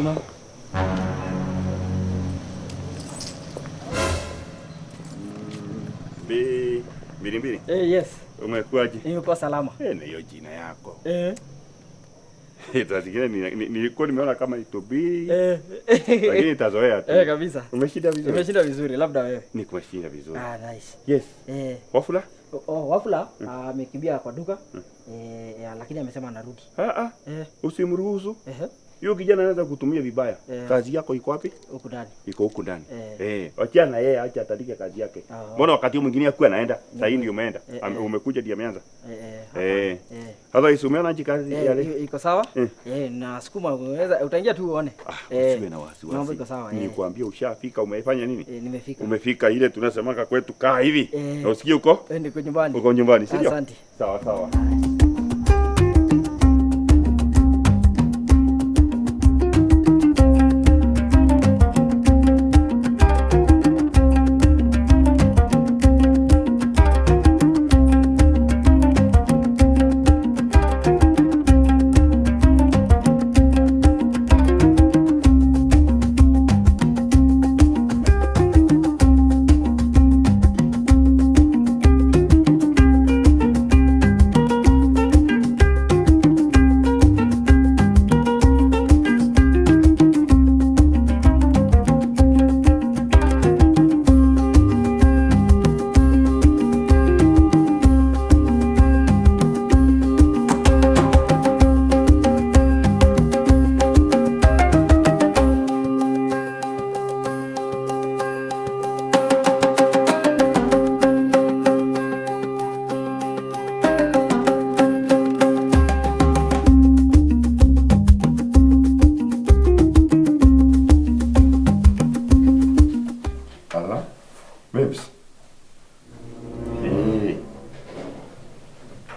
Sorry, ma'am. Mbili. Yes. Umekuaje? Nimekuwa salama. Na hiyo jina yako. Tazingine nilikuwa nimeona kama itobii. Lakini nitazoea tu. Kabisa. Umeshinda vizuri. Nimeshinda vizuri, labda wewe. Nikumeshinda vizuri. Nice. Yes. Wafula? Wafula amekimbia kwa duka. Lakini amesema anarudi. Usimruhusu. Hiyo kijana anaweza kutumia vibaya. Kazi yako iko wapi? Huko ndani. Iko huko ndani. Achana na yeye, acha atandike kazi yake. Mbona wakati mwingine yako anaenda? Sasa hii ndio umeenda. Umekuja ndio ameanza. Sasa umeona aje kazi yale? Iko sawa? Na sukuma unaweza utaingia tu uone. Usiwe na wasiwasi. Mambo iko sawa. Nilikwambia ushafika, umefanya nini? Nimefika. Umefika ile tunasemanga kwetu kaa hivi. Na usikie uko? Niko nyumbani. Uko nyumbani, sio? Asante. Sawa.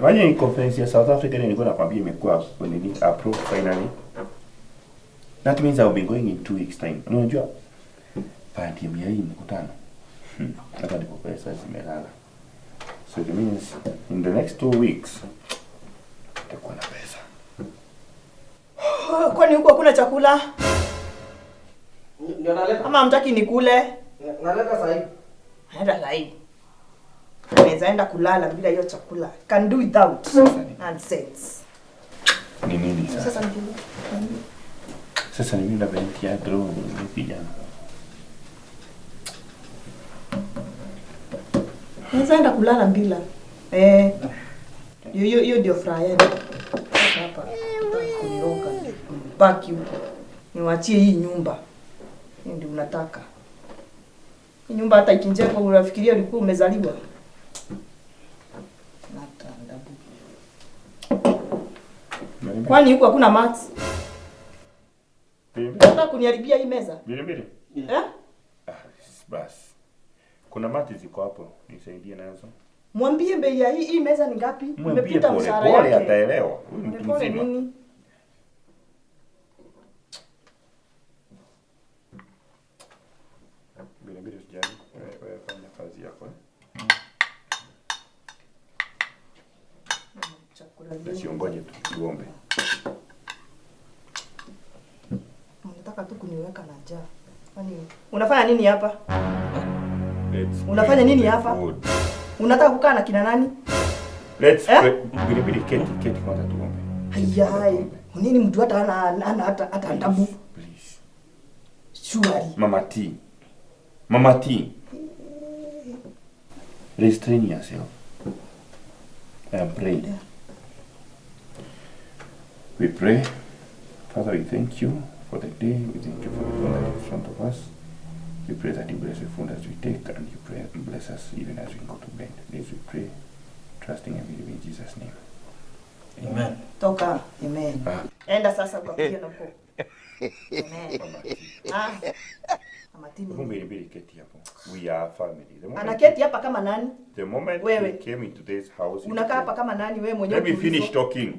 Wanye conference ya South Africa nilikuwa nakwambia imekuwa nini approved finally. That means I'll be going in 2 weeks time. Unajua? Party ya hii mkutano. Hata ndipo pesa zimelala. So it means in the next 2 weeks tutakuwa na pesa. Kwani huko hakuna chakula? Ndio naleta. Ama hamtaki nikule? Naleta sasa hivi. Naenda sasa hivi. Naweza enda kulala bila hiyo chakula. Can do without. Nonsense. Ni nini sasa? Sasa ndio. Sasa ni na binti ya drone ni vijana. Naweza enda kulala bila. Hiyo ndio furaha yangu. Hapa. Kunioga. Baki huko. Niwaachie hii nyumba. Hiyo ndio unataka. Hii nyumba hata ikinjengwa unafikiria ulikuwa umezaliwa. Kwani huko hakuna mats? Unataka kuniharibia hii meza? Mbili. Basi. Kuna mati ziko hapo, nisaidie nazo. Mwambie bei ya hii meza ni ngapi? Umepita mshahara yake. Pole ataelewa. Huyu mtu mzima. Nini? Mbili sijali. Wewe fanya kazi yako. Basi ngoje tuombe. Unataka tu kuniweka na njaa. Kwani unafanya nini hapa? Unafanya nini hapa? Unataka kukaa na kina nani? Let's Bili keti kwanza tuombe. Hayai. Nini mtu hata ndabu? Please. Surely. Mama T. Restrain yourself. And pray. We pray. Father, we thank you for the day. We thank you for the food that is in front of us. We pray that you bless the food as we take, and you pray and bless us even as we go to bed. This we pray, trusting and believing in Jesus' name. Amen. Toka. Amen. Enda sasa kwa pia nako. Amen. Mbili keti hapo. We are family. Anaketi hapa kama nani? The moment wewe he came into this house. Unakaa hapa kama nani wewe mwenyewe? Let me finish talking.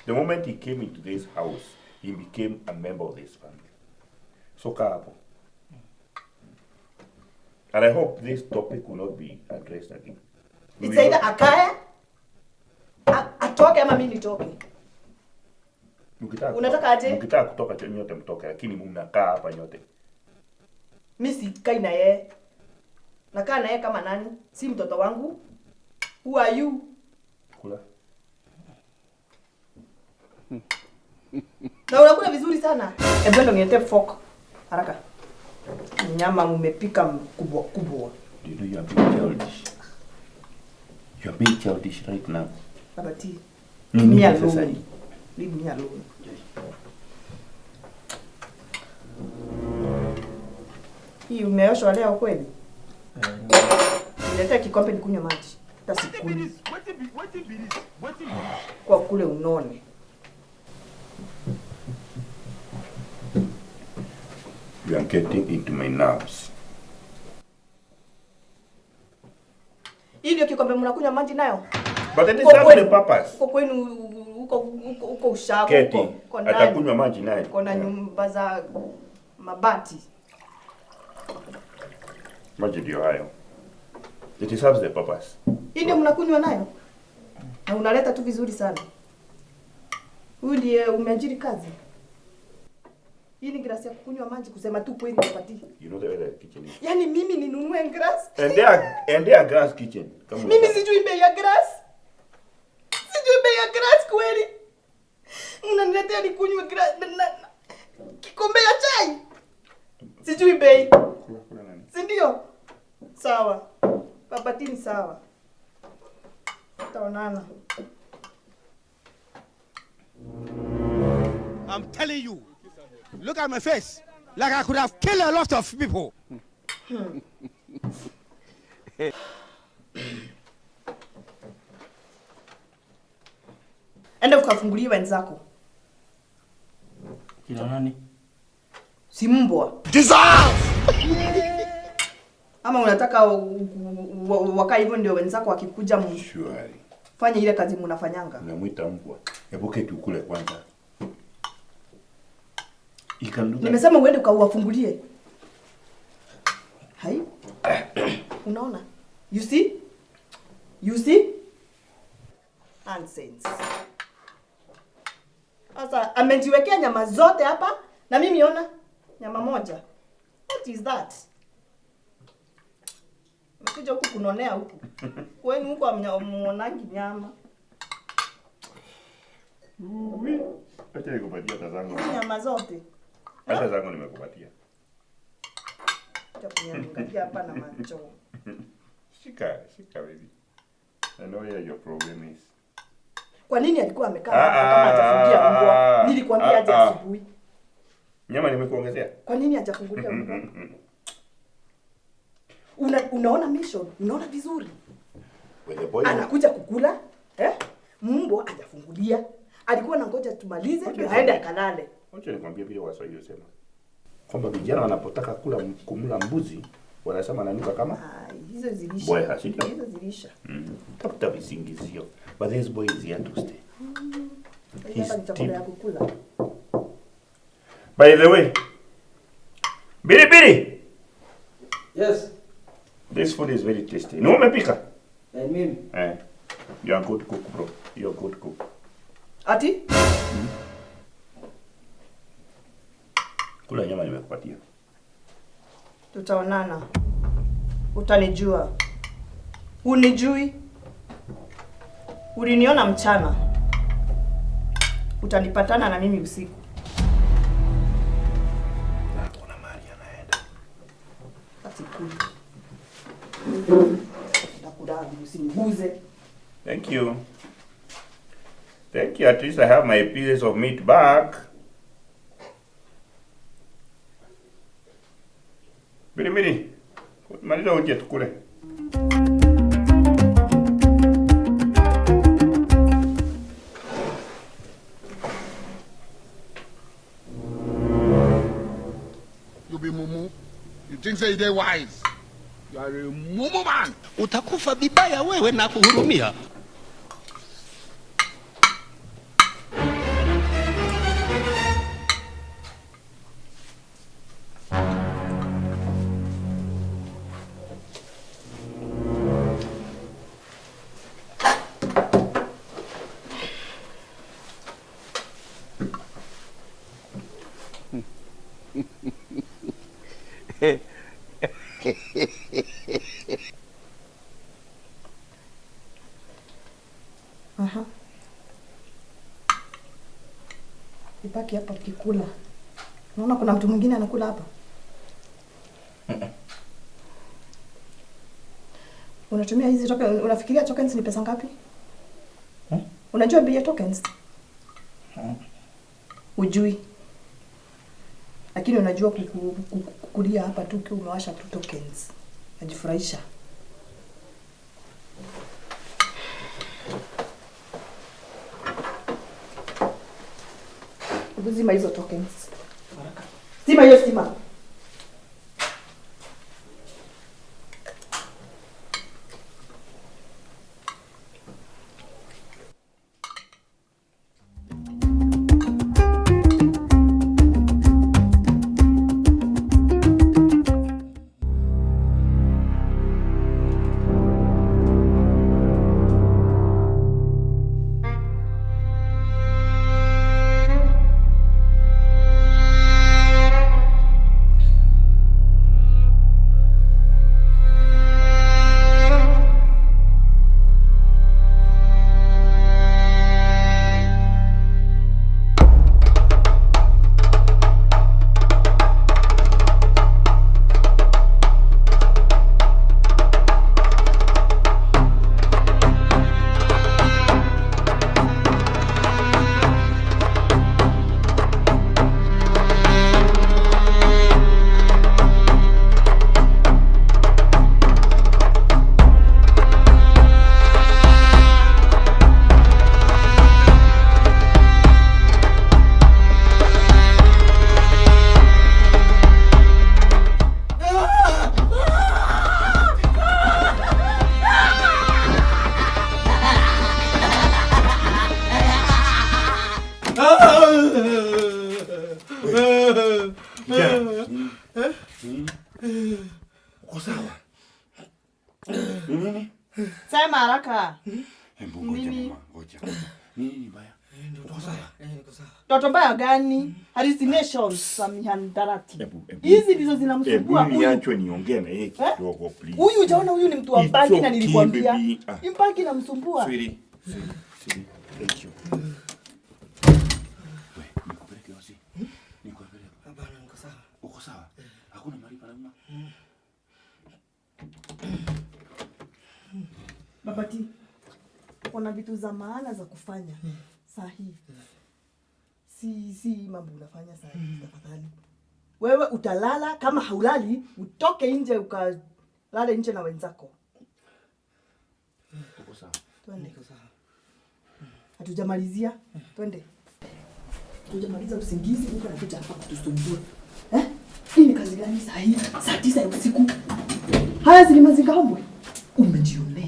The moment he came into this house, he became a member of this family. So hapo. And I hope this topic will not be addressed again. It's either akae atoke ama mimi nitoke. Unataka aje? Mkitaka kutoka nyote mtoke, lakini mnakaa hapa nyote. Mimi sikai na yeye. Nakaa na yeye kama nani? Si mtoto wangu. Who are you? Kula. Na unakula vizuri sana. Hebu ndo niete fork. Haraka. Nyama umepika kubwa kubwa. Do you know you are being childish? You are being childish right now. Babati. Nini Me sasa alone. hii? Leave me alone. Hii umeoshwa leo kweli? Niletea kikombe nikunywe maji. Hata sikuni. Kwa kule unone. You are getting into my nerves. Hii ndio kikombe mnakunywa maji nayo? But it is not the purpose. Uko kwenu uko ushago Keti, uko atakunywa maji naye. Kuna nyumba za mabati. Maji ndio hayo. It serves the purpose. Hii ndio mnakunywa nayo? Na unaleta tu vizuri sana. Huyu ndiye umeajiri kazi. Hii ni glasi ya kukunywa maji, kusema tu kweli napati. You know the way the kitchen is. Yaani mimi ninunue glass? And they are grass kitchen. Come on. Mimi sijui bei ya glass. Sijui bei ya glass kweli. Unaniletea nikunywe glass kikombe ya chai. Sijui bei. Kula nani? Si ndio? Sawa. Papatini sawa. Taonana. I'm telling you. Look at my face. Like I could have killed a lot of people. Enda ukafungulie wenzako. Kila nani? Si mbwa. Ama unataka wakaa hivyo ndio wenzako wakikuja Shwari. fanya ile kazi mnafanyanga? Unamuita mbwa. Hebu keti ukule kwanza. Nimesema uende ukawafungulie. Hai? Unaona? You see? You see? Nonsense. Sasa amejiwekea nyama zote hapa na mimi ona nyama moja. What is that? Mkija huku kunonea huku. Kwani huko amnyamonangi nyama. Acha nikupatie tazangu. Nyama zote. Hata zangu nimekupatia. Takunyang'anya hapa na macho. Shika baby. I know where your problem is. Kwa nini alikuwa amekaa kama hajafungia mbwa? Nilikwambia aje asubuhi. Nyama nimekuongezea. Kwa nini hajafungulia mbwa? Unaona mission? Unaona vizuri? Anakuja kukula, mbwa hajafungulia. Alikuwa anangoja tumalize ndio aende akalale. Wacha nikwambie vile Waswahili wasema. Kwamba vijana wanapotaka kumla mbuzi, wanasema ananuka kama hizo zilisha. Boy hasidi. Hizo zilisha. Tafuta visingizio. But this boy is here to stay. Hapa ni chakula ya kukula. By the way, Bili. Yes. This food is very tasty. No umepika? Mimi. You are good cook, bro. You are good cook. Ati? Kula nyama nimekupatia. Tutaonana. Utanijua. Unijui? Uliniona mchana. Utanipatana na mimi usiku. Kuna mahali anaenda. Atikuli. Nakudai usiniguze. Thank you. Thank you. At least I have my pieces of meat back. Bili. Maliza uje tukule. You be mumu. You think say they wise. You are a mumu man. Utakufa vibaya wewe na kuhurumia. kula. Unaona kuna mtu mwingine anakula hapa? Unatumia hizi tokens, unafikiria tokens ni pesa ngapi? Unajua bei ya tokens? Ujui. Lakini unajua kukulia hapa tu ukiwa umewasha tu tokens. Najifurahisha. Zima hizo tokens. Baraka. Zima hiyo stima. Uko sawa? Nini? Sema haraka. Hebu ngoja. Nini baya? Uko sawa? Niko sawa. Toto mbaya gani? Hallucinations za mihandarati. Hizi ndizo zinamsumbua huyu. Niachwe niongee na yeye kidogo please. Huyu hujaona huyu ni mtu wa banki na nilikwambia. Impaki inamsumbua. Siri. Thank you. Nikupeleke wapi? Nikupeleke. Hapana, niko sawa. Uko sawa? Hakuna mahali pana. Babati. Kuna vitu za maana za kufanya sahihi. Si mambo unafanya sahihi tafadhali. Wewe utalala, kama haulali utoke nje ukalale nje na wenzako. Uko sawa? Twende. Niko sawa. Hatujamalizia. Twende. Hatujamaliza usingizi, uko anakuja hapa kutusumbua. Hii ni kazi gani sahihi? Saa 9 ya usiku. Haya si mazingaombwe. Umejionea.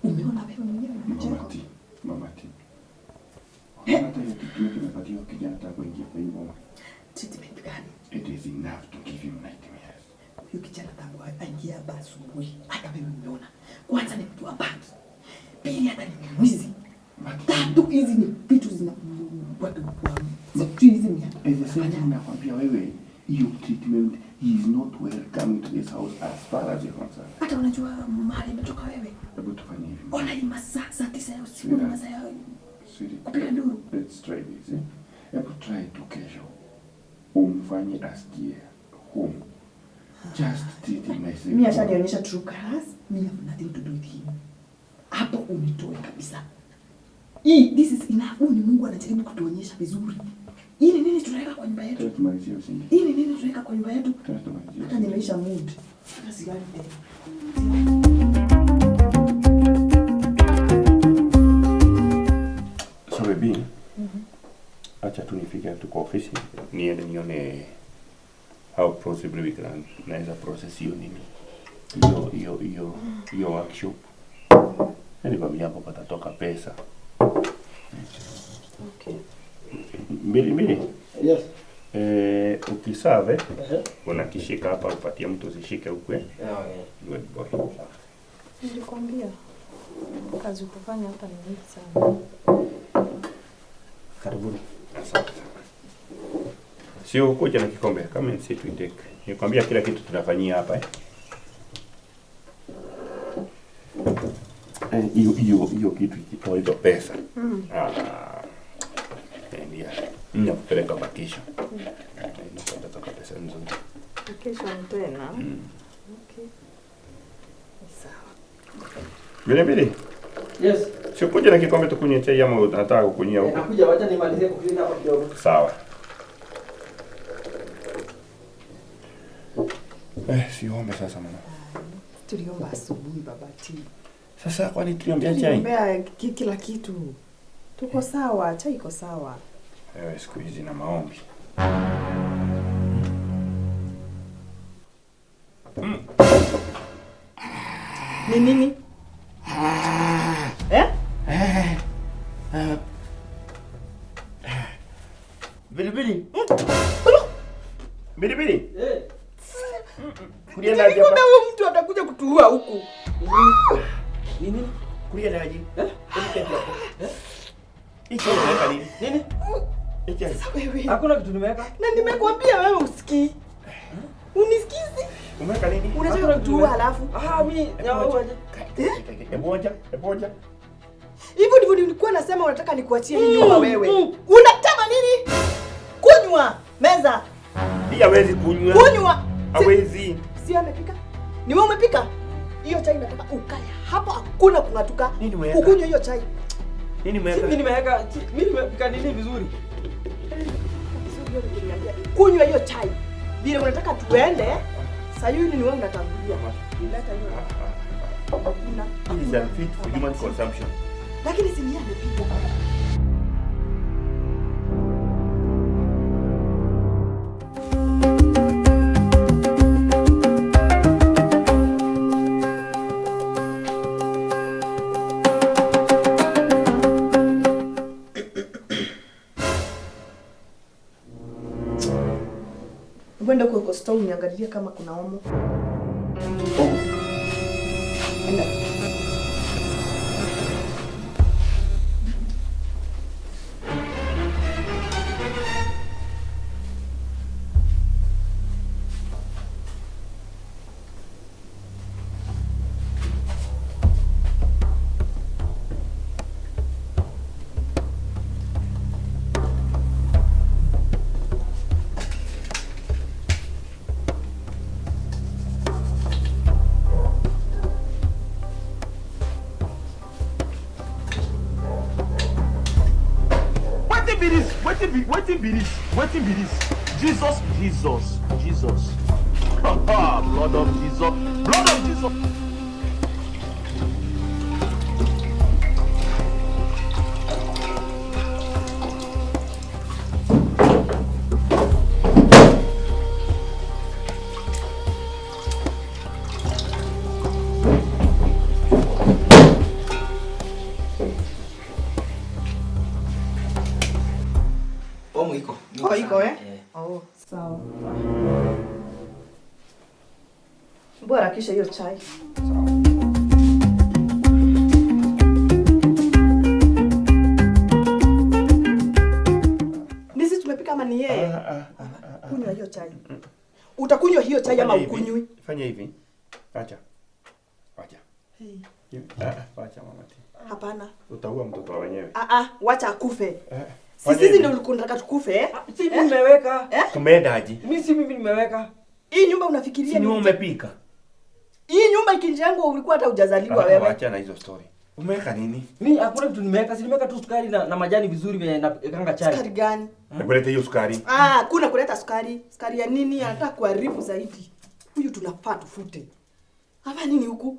Umeona wewe mwenyewe unacheka. Mama T. Hata hiyo kitu kimepatiwa kijana tako ingia kwa hiyo. Treatment gani? It is enough to give him nightmares. Huyo kijana tangu aingia asubuhi. Hata wewe umeona. Kwanza ni mtu wa banki. Pili hata ni mwizi. Tatu hizi ni vitu zina watu kwa hizi ni. Nakwambia wewe hiyo treatment, he is not welcome to this house as far as you're concerned. Hata unajua mahali umetoka wewe. Hebu tufanye hivi. Ona hii masaa saa 9 ya usiku ni masaa ya kupiga nduru. Let's try this. Hebu try to kesho. Umfanye asikie home. Just treat him nicely. Mimi ashanionyesha true colors. Mimi have nothing to do with him. Hapo umetoa kabisa. This is enough. Ni Mungu anajaribu kutuonyesha vizuri. Hii ni nini tunaweka kwa nyumba yetu? Hii ni nini tunaweka kwa nyumba yetu? Hata nimeisha mood. Hata sigari tena. So baby, acha tu nifike tu kwa ofisi niende nione how possibly we can naweza process hiyo nini hiyo workshop. Nilikwambia hapo patatoka pesa. Okay. Mbili. Yes. Ukisave unakishika hapa upatie mtu usishike huko. Okay. Good boy. Nilikwambia kazi ukufanya hapa ni nyingi sana. Karibuni. Asante sana. Sio kuja na kikombe kama ni sit we take. Nikwambia kila kitu tunafanyia hapa hiyo kitu ikitoa hizo pesa. Ndio. Ninakupeleka vacation. Nataka pesa nzuri. Vacation tena. Okay. Sawa. Vile. Yes. Sio kuja na kikombe tukunywe chai ama unataka kukunywa huko? Nakuja, wacha nimalizie kuclean hapa kidogo. Sawa. Siombe sasa mama. Tuliomba asubuhi babati. Sasa kwani tuliombea chai? Tuliombea kila kitu. Tuko sawa, chai iko sawa. Wewe siku hizi na maombi. Ni nini? Bilibili. Bilibili. Kulia Nini kumbe huyu mtu atakuja kutuua huku? Nini? Kulia laji. Hicho ni nini? Nini? Wewe. Hakuna kitu nimeweka. Na nimekuambia wewe usikii. Unisikizi? Umeweka nini? Unataka kutuua halafu. Mimi nyawaje? Eboja. Hivyo ndivyo nilikuwa nasema unataka nikuachie hii nyumba wewe. Unataka nini? Kunywa, meza. Ndio hawezi kunywa. Kunywa. Hawezi. Si amepika? Ni wewe umepika? Hiyo chai nataka ukae hapo, hakuna kungatuka. Ukunywe hiyo chai. Nini umeweka? Mimi nimeweka, mimi nimepika nini vizuri? Kunywa hiyo chai. Bila unataka tuende. Sasa hiyo ni wewe unatangulia. Leta hiyo. It is unfit for human consumption. Lakini si yeye amepika. Kwenda kwa store niangalie kama kuna omo. Enda. Wetin be this? Jesus. Blood of Jesus. Omo iko. Iko Oh, sawa. Bora kisha hiyo chai. Nisi tumepika ama ni yeye? Kunywa hiyo chai. Utakunywa hiyo chai ama ukunywi? Fanya hivi. Acha. Acha mama. Hapana. Utaua mtoto wenyewe. Wacha akufe. Sisi ndio ulikuwa unataka tukufe. Si mimi nimeweka. Tumeendaje? Mimi nimeweka. Hii nyumba unafikiria nini? Ni umepika. Hii nyumba ikijengwa ulikuwa hata hujazaliwa wewe. Acha na hizo story. Umeweka nini? Mimi hakuna kitu nimeweka. Si nimeweka tu sukari na majani vizuri vile na kanga chai. Sukari gani? Nakuleta hiyo sukari. Kuna kuleta sukari. Sukari ya nini? Anataka kuharibu zaidi. Huyu tunafaa tufute. Hapa nini huku?